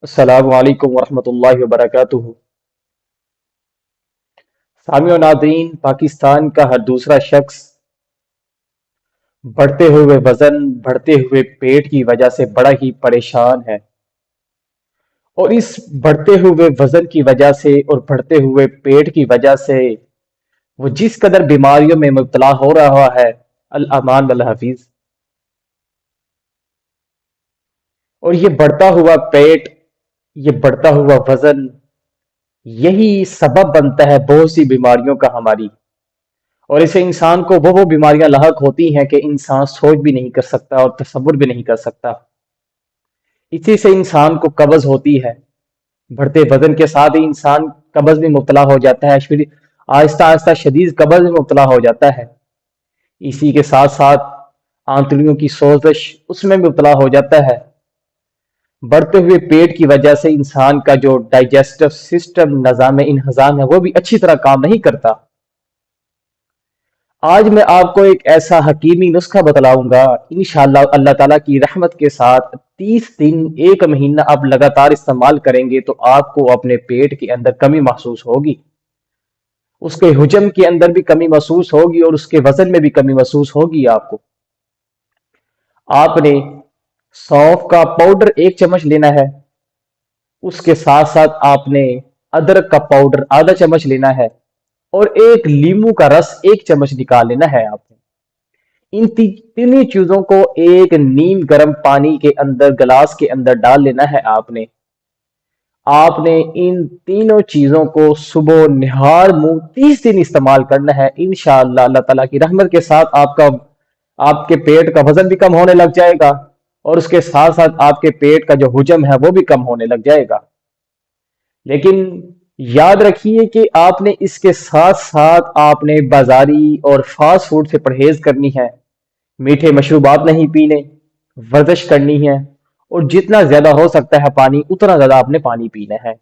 السلام علیکم ورحمۃ اللہ وبرکاتہ۔ سامعین و ناظرین، پاکستان کا ہر دوسرا شخص بڑھتے ہوئے وزن، بڑھتے ہوئے پیٹ کی وجہ سے بڑا ہی پریشان ہے، اور اس بڑھتے ہوئے وزن کی وجہ سے اور بڑھتے ہوئے پیٹ کی وجہ سے وہ جس قدر بیماریوں میں مبتلا ہو رہا ہے، الامان والحفیظ۔ اور یہ بڑھتا ہوا پیٹ، یہ بڑھتا ہوا وزن، یہی سبب بنتا ہے بہت سی بیماریوں کا ہماری، اور اسے انسان کو وہ بیماریاں لاحق ہوتی ہیں کہ انسان سوچ بھی نہیں کر سکتا اور تصور بھی نہیں کر سکتا۔ اسی سے انسان کو قبض ہوتی ہے، بڑھتے وزن کے ساتھ ہی انسان قبض میں مبتلا ہو جاتا ہے، پھر آہستہ آہستہ شدید قبض میں مبتلا ہو جاتا ہے۔ اسی کے ساتھ ساتھ آنتڑیوں کی سوزش، اس میں مبتلا ہو جاتا ہے۔ بڑھتے ہوئے پیٹ کی وجہ سے انسان کا جو ڈائجسٹو سسٹم، نظام انہضام ہے، وہ بھی اچھی طرح کام نہیں کرتا۔ آج میں آپ کو ایک ایسا حکیمی نسخہ بتلاؤں گا، انشاءاللہ اللہ تعالیٰ کی رحمت کے ساتھ 30 دن، ایک مہینہ آپ لگاتار استعمال کریں گے تو آپ کو اپنے پیٹ کے اندر کمی محسوس ہوگی، اس کے حجم کے اندر بھی کمی محسوس ہوگی، اور اس کے وزن میں بھی کمی محسوس ہوگی۔ آپ نے سونف کا پاؤڈر 1 چمچ لینا ہے، اس کے ساتھ ساتھ آپ نے ادرک کا پاؤڈر ½ چمچ لینا ہے، اور ایک لیمو کا رس 1 چمچ نکال لینا ہے۔ آپ نے ان تینوں چیزوں کو ایک نیم گرم پانی کے اندر، گلاس کے اندر ڈال لینا ہے۔ آپ نے ان تینوں چیزوں کو صبح نہار منہ 30 دن استعمال کرنا ہے۔ انشاءاللہ اللہ تعالیٰ کی رحمت کے ساتھ آپ کے پیٹ کا وزن بھی کم ہونے لگ جائے گا، اور اس کے ساتھ ساتھ آپ کے پیٹ کا جو حجم ہے وہ بھی کم ہونے لگ جائے گا۔ لیکن یاد رکھیے کہ آپ نے اس کے ساتھ ساتھ آپ نے بازاری اور فاسٹ فوڈ سے پرہیز کرنی ہے، میٹھے مشروبات نہیں پینے، ورزش کرنی ہے، اور جتنا زیادہ ہو سکتا ہے پانی، اتنا زیادہ آپ نے پانی پینا ہے۔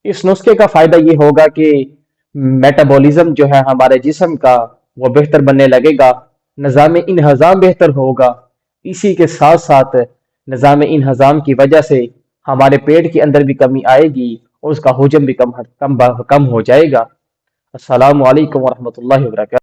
اس نسخے کا فائدہ یہ ہوگا کہ میٹابولزم جو ہے ہمارے جسم کا، وہ بہتر بننے لگے گا، نظام انہضام بہتر ہوگا۔ اسی کے ساتھ ساتھ نظام انہضام کی وجہ سے ہمارے پیٹ کے اندر بھی کمی آئے گی، اور اس کا حجم بھی کم ہو جائے گا۔ السلام علیکم ورحمۃ اللہ وبرکاتہ۔